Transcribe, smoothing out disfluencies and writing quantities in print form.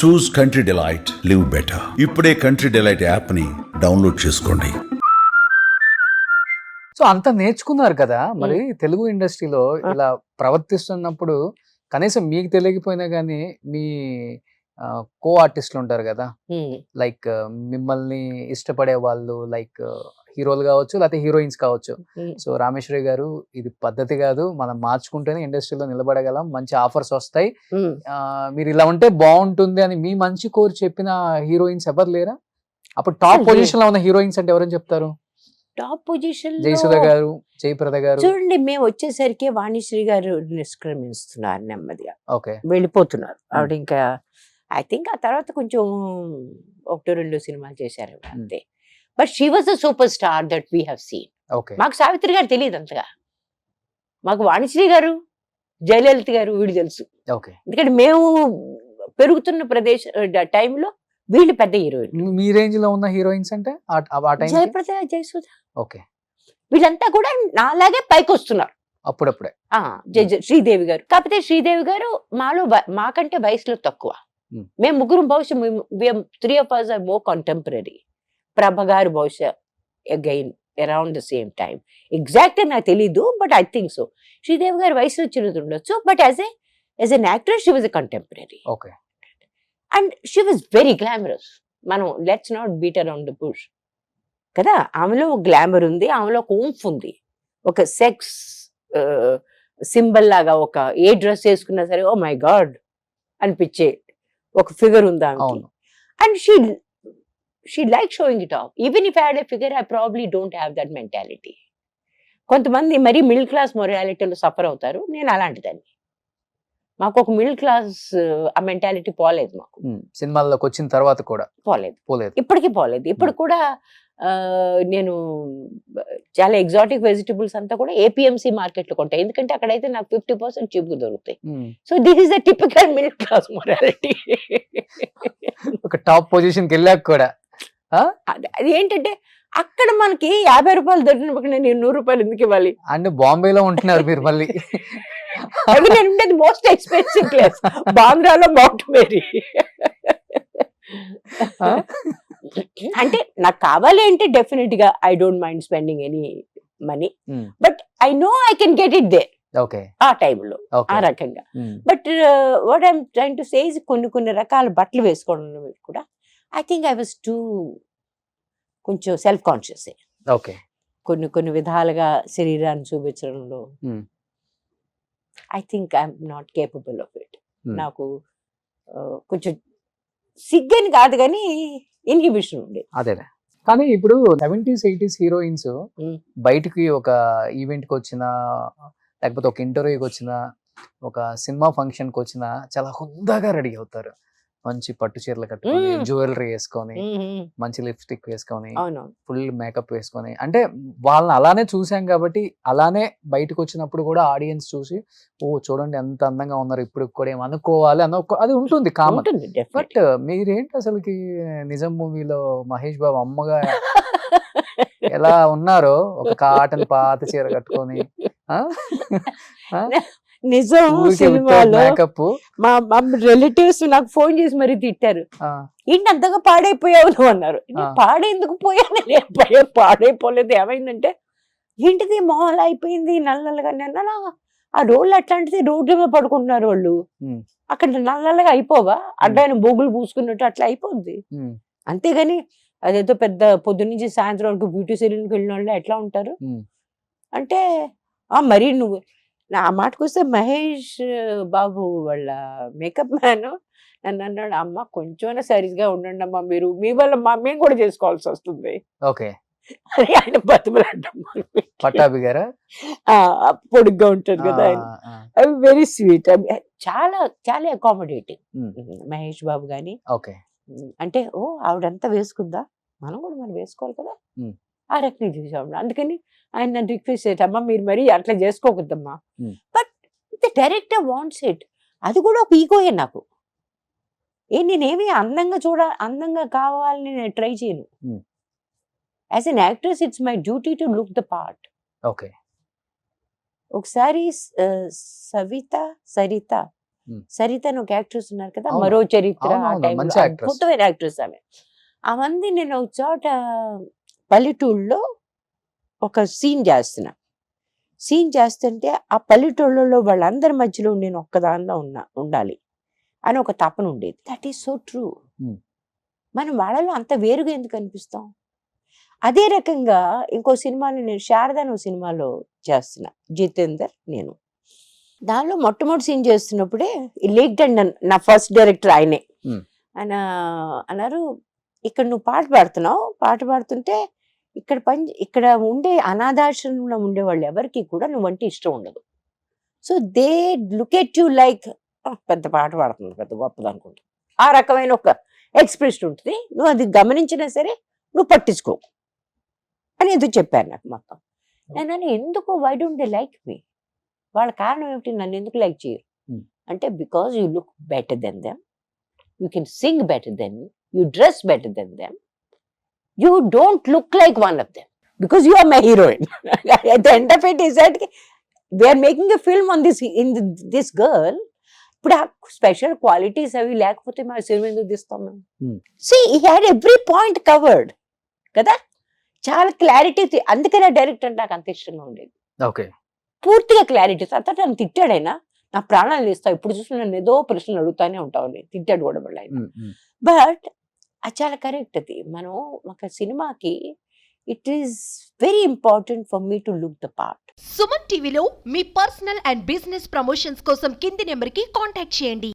చూస్ country delight, live better. ఇప్పుడే country delight app ని download చేసుకోండి. సో అంత నేర్చుకున్నారు కదా, మరి తెలుగు ఇండస్ట్రీలో ఇలా ప్రవర్తిస్తున్నప్పుడు కనీసం మీకు తెలియకపోయినా కానీ మీ కో ఆర్టిస్టులు ఉంటారు కదా, లైక్ మిమ్మల్ని ఇష్టపడే వాళ్ళు, లైక్ హీరోలు కావచ్చు లేకపోతే హీరోయిన్స్ కావచ్చు. సో రామేశ్వరి గారు, ఇది పద్ధతి కాదు, మనం మార్చుకుంటేనే ఇండస్ట్రీలో నిలబడగలం, మంచి ఆఫర్స్ వస్తాయి, మీరు ఇలా ఉంటే బాగుంటుంది అని మీ మంచి కోరి చెప్పిన హీరోయిన్స్ ఎవరు లేరా? అప్పుడు టాప్ పొజిషన్ లో ఉన్న హీరోయిన్స్ అంటే ఎవరని చెప్తారు? టాప్ పొజిషన్ జయసుధ గారు, జయప్రద గారు. చూడండి, మేము వచ్చేసరికి వాణిశ్రీ గారు నిష్క్రమిస్తున్నారు, నెమ్మదిగా ఓకే వెళ్ళిపోతున్నారు ఆవిడ. ఇంకా ఐ థింక్ ఆ తర్వాత కొంచెం 1-2 సినిమాలు చేశారు అంతే. But she was the super star that we have seen. Okay, మాకు సావిత్రి గారు తెలియదు అంతగా, మాకు వాణిశ్రీ గారు, జయలలిత గారు వీళ్ళు తెలుసు. ఓకే, ఎందుకంటే మేము పెరుగుతున్న టైంలో వీళ్ళు పెద్ద హీరోయిన్. మీ రేంజ్ లో ఉన్న హీరోయిన్స్ అంటే జయప్రద, జయసుధ, ఓకే, వీళ్ళంతా కూడా నాలాగే పైకి వస్తున్నారు అప్పుడప్పుడే. శ్రీదేవి గారు, కాకపోతే శ్రీదేవి గారు మాకంటే వయసులో తక్కువ. మేము ముగ్గురు బహుశా 3 of us are more contemporary. Prabha garu బహుశా again around the same time. Exact నాకు తెలీదు, but I think so. Sridevi garu వయసులో చిన్నది ఉండొచ్చు, but as an actress she was a contemporary. Okay, and she was very glamorous. మనం let's not beat around the bush కదా, ఆమెలో glamour ఉంది, ఆమెలో ఒక ఊంఫ్ ఉంది, ఒక సెక్స్ సింబల్ లాగా, ఒక ఏ డ్రెస్ వేసుకున్నా సరే ఓ మై గాడ్ అనిపించే ఒక ఫిగర్ ఉంది ఆమెకి. And she like showing it of. Even if I had a figure, I probably don't have that mentality. కొంతమంది మరీ మిడిల్ క్లాస్ మొరాలిటీలో సఫర్ అవుతారు, నేను అలాంటిదాన్ని. మాకు ఒక మిడిల్ క్లాస్ ఆ మెంటాలిటీ పోలేదు, మాకు సినిమాల్లోకి వచ్చిన తర్వాత కూడా పోలేదు, ఇప్పటికీ పోలేదు. ఇప్పుడు కూడా నేను చాలా ఎగ్జాటిక్ వెజిటబుల్స్ అంతా కూడా ఏపీఎంసీ మార్కెట్లో కొంటాయి, ఎందుకంటే అక్కడైతే నాకు 50% చీప్గా దొరుకుతాయి. So this is the typical middle class morality. ఒక టాప్ పొజిషన్ కి వెళ్ళాక కూడా అది ఏంటంటే అక్కడ మనకి 50 రూపాయలు దొరికినప్పుడు నేను 100 రూపాయలు ఎందుకు ఇవ్వాలి? అంటే బాంబేలో ఉంటున్నారు మీరు మళ్ళీ. అది నేను ఉండేది మోస్ట్ ఎక్స్పెన్సివ్ ప్లేస్, బాంద్రాలో మౌంట్ మేరీ. అంటే నాకు కావాలి అంటే డెఫినెట్ గా I don't mind spending any money, but I know I can get it there ఆ టైంలో, ఆ రకంగా. But what I'm trying to say is కొన్ని రకాల బట్టలు వేసుకోవడం కూడా I think I was too కొంచెం సెల్ఫ్ కాన్షియస్. ఓకే, కొన్ని విధాలుగా శరీరాన్ని చూపించడంలో I think I'm not capable of it. నాకు కొంచెం సిగ్గని కాదు కానీ ఇన్హిబిషన్ ఉంది. అదే, కానీ ఇప్పుడు 70s 80s హీరోయిన్స్ బయటికి ఒక ఈవెంట్ కి వచ్చినా, లేకపోతే ఒక ఇంటర్వ్యూకి వచ్చినా, ఒక సినిమా ఫంక్షన్ కి వచ్చినా చాలా హుందాగా రెడీ అవుతారు. మంచి పట్టు చీరలు కట్టుకొని, జ్యువెలరీ వేసుకొని, మంచి లిప్స్టిక్ వేసుకొని, ఫుల్ మేకప్ వేసుకొని, అంటే వాళ్ళని అలానే చూసాం కాబట్టి అలానే బయటకు వచ్చినప్పుడు కూడా ఆడియన్స్ చూసి ఓ చూడండి ఎంత అందంగా ఉన్నారు, ఇప్పుడు కూడా ఏం అనుకోవాలి అన్న అది ఉంటుంది కామన్. బట్ మీరేంటి అసలుకి నిజం మూవీలో మహేష్ బాబు అమ్మగా ఎలా ఉన్నారో, ఒక కాటన్ పాత చీర కట్టుకొని, నిజం సినిమాలో మా రిలేటివ్స్ నాకు ఫోన్ చేసి మరీ తిట్టారు, ఏంటి అంతగా పాడైపోయావు నువ్వు అన్నారు. పాడేందుకు పోయాను, పాడైపోలేదు. ఏమైందంటే ఏంటిది మొహం అయిపోయింది నల్లగా, ఆ రోడ్లు అట్లాంటిది, రోడ్ల మీద పడుకుంటున్నారు వాళ్ళు, అక్కడ నల్లగా అయిపోవా, అడ్డాయిన బొగ్గులు పూసుకున్నట్టు అట్లా అయిపోద్ది. అంతేగాని అదేదో పెద్ద పొద్దున్నుంచి సాయంత్రం వరకు బ్యూటీ సెలూన్కి వెళ్ళిన వాళ్ళు ఎట్లా ఉంటారు అంటే, మరీ నువ్వు ఆ మాటకు వస్తే మహేష్ బాబు వాళ్ళ మేకప్ మ్యాన్ నన్ను అన్నాడు, అమ్మ కొంచెమైనా సరిగ్గా ఉండండి అమ్మా, మీరు మీ వల్ల మేము కూడా చేసుకోవాల్సి వస్తుంది. ఓకే, అని ఆయన బతుకులాడ్డం పట్టాభి గారా, పొడుగ్గా ఉంటారు కదా ఆయన, అవి వెరీ స్వీట్, చాలా చాలా అకామిడేటింగ్ మహేష్ బాబు గాని. ఓకే, అంటే ఓ ఆవిడంతా వేసుకుందా, మనం వేసుకోవాలి కదా, ఆ రకంగా చూసాము. అందుకని ఆయన నన్ను రిక్వెస్ట్ చేశామ్మా, మీరు మరీ అట్లా చేసుకోకూడదమ్మా, but the director wants it. అది కూడా ఒక ఈగోయే నాకు. నేనేమి అందంగా కావాలని నేను ట్రై చేయను. As an actress it's my duty to look the part. Okay, ఒకసారి సరిత సరిత అని ఒక యాక్ట్రెస్ ఉన్నారు కదా, అవును. మరో చరిత్ర, ఆ అవునవును, టైంలో మంచి actress. అద్భుతమైన యాక్ట్రెస్ ఆమె. ఆ మంది నేను ఒక చోట పల్లెటూళ్ళలో ఒక సీన్ చేస్తుంటే ఆ పల్లెటూళ్ళలో వాళ్ళందరి మధ్యలో నేను ఒక్కదానిలో ఉండాలి అని ఒక తపన ఉండేది. That is so true. Hmm. మనం వాళ్ళలో అంత వేరుగా ఎందుకు అనిపిస్తాం? అదే రకంగా ఇంకో సినిమాలో నేను శారద అనే సినిమాలో చేస్తున్నా, జితేందర్ నేను. దానిలో మొట్టమొదటి సీన్ చేస్తున్నప్పుడే లేక్ డండన్ నా ఫస్ట్ డైరెక్టర్ ఆయనే. Hmm. ఆయన అన్నారు, ఇక్కడ నువ్వు పాట పాడుతుంటే ఇక్కడ ఉండే అనాథాశ్రమంలో ఉండే వాళ్ళు ఎవరికి కూడా నువ్వంటే ఇష్టం ఉండదు. So they look at you like పెద్ద పాట పాడుతుంది, పెద్ద గొప్పది అనుకుంటా. ఆ రకమైన ఒక ఎక్స్ప్రెషన్ ఉంటుంది. నువ్వు అది గమనించినా సరే నువ్వు పట్టించుకో అని ఎందుకు చెప్పారు నాకు మొత్తం. నేను ఎందుకు why don't they like me? వాళ్ళ కారణం ఏమిటి, నన్ను ఎందుకు లైక్ చేయరు అంటే, because you look better than them, you can sing better than, you dress better than them, you don't look like one of them because you are my heroine. At the end of it is that we are making a film on this girl. ఇప్పుడు ఆ special qualities అవి లేకపోతే మా cinema ఎందుకు తీస్తాం మేము? ఈ had every point covered కదా, చాలా క్లారిటీ. అందుకనే డైరెక్టర్ నాకు అంత ఇష్టంగా ఉండేది. ఓకే, పూర్తిగా క్లారిటీ. తర్వాత నన్ను తిట్టాడైనా, నా ప్రాణాలు ఇస్తావు, ఇప్పుడు చూసి నన్ను ఏదో ప్రశ్నలు అడుగుతానే ఉంటావు, తిట్టాడు కూడా మళ్ళీ ఆయన. బట్ అది చాలా కరెక్ట్. అది మనం ఒక సినిమాకి it is very important for me to look the part. Suman టీవీలో మీ పర్సనల్ అండ్ బిజినెస్ ప్రమోషన్స్ కోసం కింది నెంబర్కి కాంటాక్ట్ చేయండి.